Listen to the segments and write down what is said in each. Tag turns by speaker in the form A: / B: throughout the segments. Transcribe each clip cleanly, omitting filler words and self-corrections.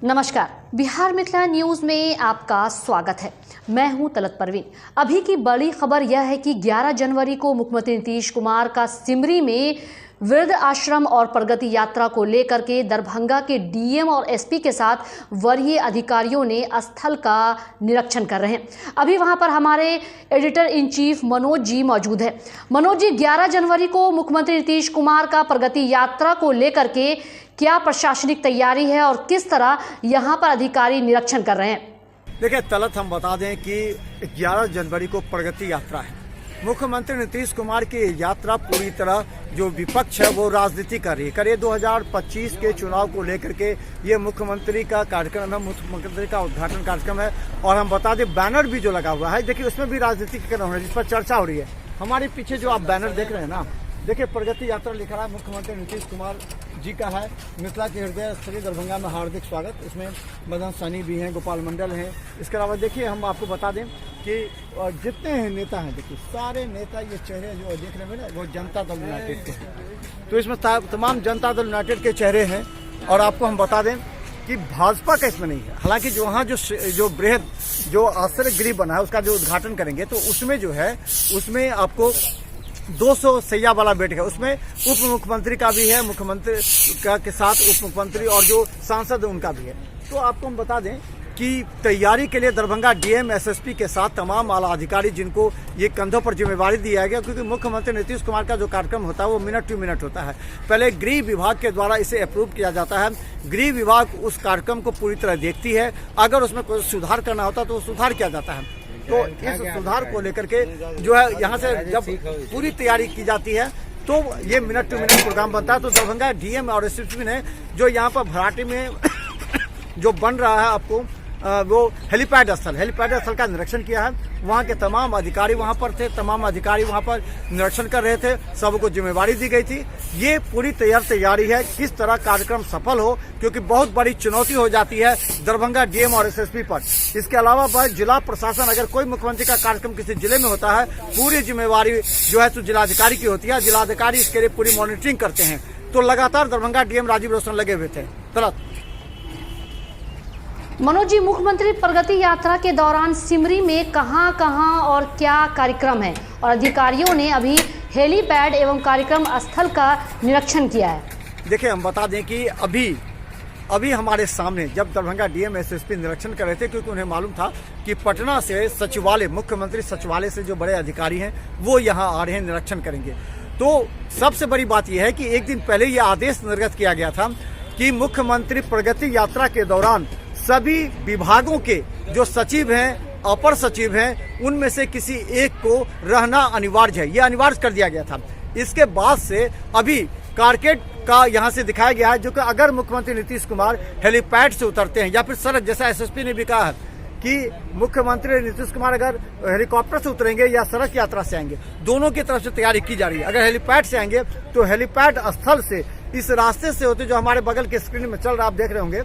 A: नमस्कार, बिहार मिथिला न्यूज में आपका स्वागत है। मैं हूं तलत परवीन। अभी की बड़ी खबर यह है कि 11 जनवरी को मुख्यमंत्री नीतीश कुमार का सिमरी में वृद्ध आश्रम और प्रगति यात्रा को लेकर के दरभंगा के डीएम और एसपी के साथ वरीय अधिकारियों ने स्थल का निरीक्षण कर रहे हैं। अभी वहां पर हमारे editor in chief Manoj ji मौजूद है। मनोज जी, 11 जनवरी को मुख्यमंत्री नीतीश कुमार का प्रगति यात्रा को लेकर के क्या प्रशासनिक तैयारी है और किस तरह यहां पर अधिकारी निरीक्षण कर रहे हैं?
B: देखिए तलत, हम बता दें कि 11 जनवरी को प्रगति यात्रा है। मुख्यमंत्री नीतीश कुमार की यात्रा पूरी तरह जो विपक्ष है वो राजनीति कर रही है। करिए 2025 के चुनाव को लेकर के ये मुख्यमंत्री का कार्यक्रम है, मुख्यमंत्री का उद्घाटन कार्यक्रम है। और हम बता दें बैनर भी जो लगा हुआ है, देखिए उसमें भी राजनीति के कारण जिस पर चर्चा हो रही है। हमारे पीछे जो आप बैनर देख रहे हैं ना, देखिए प्रगति यात्रा लिखा है, मुख्यमंत्री नीतीश कुमार जी का है। मिथिला के हृदय स्थली दरभंगा में हार्दिक स्वागत। इसमें मदन सैनी भी हैं, गोपाल मंडल हैं। इसके अलावा देखिए हम आपको बता दें कि जितने हैं नेता हैं, देखिए सारे नेता, ये चेहरे जो देख रहे हैं ना, वो जनता दल यूनाइटेड के हैं। तो इसमें तमाम जनता दल यूनाइटेड के चेहरे हैं। और आपको हम बता दें कि भाजपा का इसमें नहीं है। हालांकि जो वहाँ जो बृहद जो आश्रय गृह बना है उसका जो उद्घाटन करेंगे तो उसमें जो है उसमें आपको 200 सैया वाला बेड है। उसमें उप मुख्यमंत्री का भी है, मुख्यमंत्री के साथ उप मुख्यमंत्री और जो सांसद उनका भी है। तो आपको हम बता दें कि तैयारी के लिए दरभंगा डीएम एसएसपी के साथ तमाम आला अधिकारी जिनको ये कंधों पर जिम्मेवारी दिया गया, क्योंकि मुख्यमंत्री नीतीश कुमार का जो कार्यक्रम होता है वो मिनट टू मिनट होता है। पहले गृह विभाग के द्वारा इसे अप्रूव किया जाता है। गृह विभाग उस कार्यक्रम को पूरी तरह देखती है। अगर उसमें कोई सुधार करना होता तो सुधार किया जाता है। तो इस सुधार को लेकर के जो है यहाँ से जब पूरी तैयारी की जाती है तो ये मिनट टू मिनट प्रोग्राम बनता है। तो दरभंगा डीएम और एसएसपी ने जो यहाँ पर भराटी में जो बन रहा है आपको वो हेलीपैड स्थल का निरीक्षण किया है। वहाँ के तमाम अधिकारी वहाँ पर थे, तमाम अधिकारी वहाँ पर निरीक्षण कर रहे थे, सबको जिम्मेवारी दी गई थी। ये पूरी तैयारी है किस तरह कार्यक्रम सफल हो, क्योंकि बहुत बड़ी चुनौती हो जाती है दरभंगा डीएम और एसएसपी पर। इसके अलावा जिला प्रशासन, अगर कोई मुख्यमंत्री का कार्यक्रम किसी जिले में होता है, पूरी जिम्मेवारी जो है तो जिलाधिकारी की होती है। जिलाधिकारी इसके लिए पूरी मॉनिटरिंग करते हैं। तो लगातार दरभंगा डीएम राजीव रोशन लगे हुए थे। तलत
A: मनोज जी, मुख्यमंत्री प्रगति यात्रा के दौरान सिमरी में कहां और क्या कार्यक्रम है और अधिकारियों ने अभी हेलीपैड एवं कार्यक्रम स्थल का निरीक्षण किया है?
B: देखिए हम बता दें कि अभी हमारे सामने जब दरभंगा डीएम एसएसपी निरीक्षण कर रहे थे, क्योंकि उन्हें मालूम था कि पटना से सचिवालय, मुख्यमंत्री सचिवालय से जो बड़े अधिकारी हैं वो यहाँ आ रहे हैं, निरीक्षण करेंगे। तो सबसे बड़ी बात यह है कि एक दिन पहले ये आदेश निर्गत किया गया था कि मुख्यमंत्री प्रगति यात्रा के दौरान सभी विभागों के जो सचिव हैं, अपर सचिव हैं, उनमें से किसी एक को रहना अनिवार्य है। यह अनिवार्य कर दिया गया था। इसके बाद से अभी कारकेड का यहाँ से दिखाया गया है, जो कि अगर मुख्यमंत्री नीतीश कुमार हेलीपैड से उतरते हैं या फिर सड़क, जैसा एसएसपी ने भी कहा है कि मुख्यमंत्री नीतीश कुमार अगर हेलीकॉप्टर से उतरेंगे या सड़क यात्रा से आएंगे, दोनों की तरफ से तैयारी की जा रही है। अगर हेलीपैड से आएंगे तो हेलीपैड स्थल से इस रास्ते से होते, जो हमारे बगल के स्क्रीन में चल रहा आप देख रहे होंगे,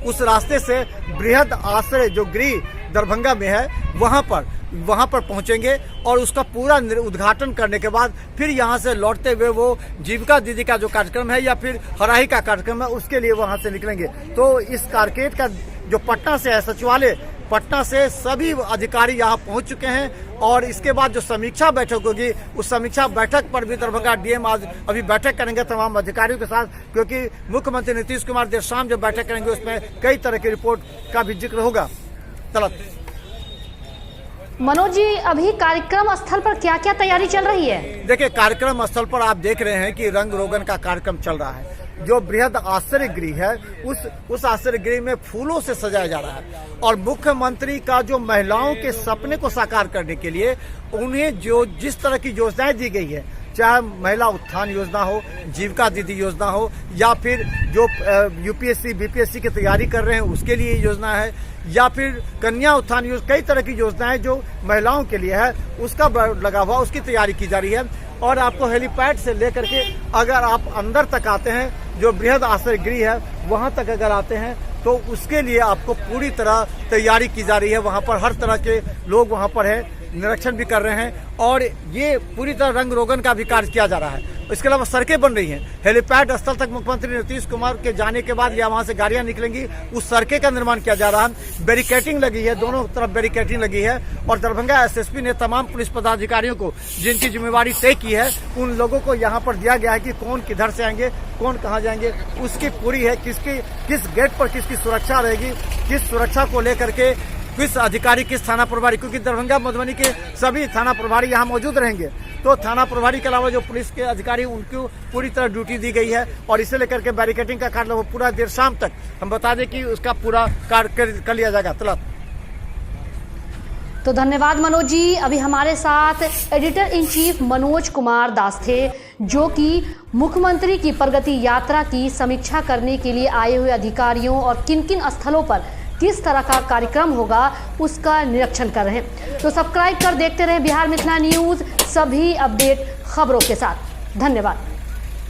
B: उस रास्ते से बृहद आश्रय जो गृह दरभंगा में है वहां पर पहुंचेंगे। और उसका पूरा उद्घाटन करने के बाद फिर यहां से लौटते हुए वो जीविका दीदी का जो कार्यक्रम है या फिर हराही का कार्यक्रम है उसके लिए वहां से निकलेंगे। तो इस कारकेड का जो पटना से है, सचिवालय पटना से सभी अधिकारी यहाँ पहुंच चुके हैं। और इसके बाद जो समीक्षा बैठक होगी, उस समीक्षा बैठक पर भी दरभंगा डीएम आज अभी बैठक करेंगे तमाम अधिकारियों के साथ, क्योंकि मुख्यमंत्री नीतीश कुमार देर शाम जब बैठक करेंगे उसमें कई तरह की रिपोर्ट का भी जिक्र होगा। तलत
A: मनोज जी, अभी कार्यक्रम स्थल पर क्या क्या तैयारी चल रही है?
B: देखिए कार्यक्रम स्थल पर आप देख रहे हैं कि रंग रोगन का कार्यक्रम चल रहा है। जो बृहद आश्रय गृह है उस आश्रय गृह में फूलों से सजाया जा रहा है। और मुख्यमंत्री का जो महिलाओं के सपने को साकार करने के लिए उन्हें जो जिस तरह की योजनाएं दी गई है, चाहे महिला उत्थान योजना हो, जीविका दीदी योजना हो, या फिर जो यूपीएससी बीपीएससी की तैयारी कर रहे हैं उसके लिए योजना है, या फिर कन्या उत्थान योजना, कई तरह की योजनाएं जो महिलाओं के लिए है उसका लगा हुआ, उसकी तैयारी की जा रही है। और आपको हेलीपैड से लेकर के अगर आप अंदर तक आते हैं, जो बृहद आश्रय गृह है वहां तक अगर आते हैं तो उसके लिए आपको पूरी तरह तैयारी की जा रही है। वहां पर हर तरह के लोग वहां पर हैं। निरीक्षण भी कर रहे हैं और ये पूरी तरह रंग रोगन का भी कार्य किया जा रहा है। इसके अलावा सड़कें बन रही हैं। हेलीपैड स्थल तक मुख्यमंत्री नीतीश कुमार के जाने के बाद या वहां से गाड़ियां निकलेंगी, उस सड़कें का निर्माण किया जा रहा है। बैरिकेटिंग लगी है, दोनों तरफ बैरिकेटिंग लगी है और दरभंगा एसएसपी ने तमाम पुलिस पदाधिकारियों को जिनकी जिम्मेवारी तय की है उन लोगों को यहाँ पर दिया गया है कि कौन किधर से आएंगे, कौन कहाँ जाएंगे, उसकी पूरी है। किस गेट पर किसकी सुरक्षा रहेगी, किस सुरक्षा को लेकर के किस अधिकारी, किस थाना प्रभारी, क्योंकि दरभंगा मधुबनी के सभी थाना प्रभारी यहाँ मौजूद रहेंगे। तो थाना प्रभारी के अलावा जो पुलिस के अधिकारी उनको पूरी तरह ड्यूटी दी गई है और इसे लेकर के बैरिकेटिंग का कार्य पूरा देर शाम तक हम बता दें कि उसका पूरा कार्य कर लिया जाएगा। तलत
A: तो धन्यवाद मनोज जी। अभी हमारे साथ editor in chief Manoj Kumar Das थे, जो कि मुख्यमंत्री की प्रगति यात्रा की समीक्षा करने के लिए आए हुए अधिकारियों और किन किन स्थलों पर किस तरह का कार्यक्रम होगा उसका निरीक्षण कर रहे हैं। तो सब्सक्राइब कर देखते रहे बिहार मिथिला न्यूज़, सभी अपडेट खबरों के साथ। धन्यवाद।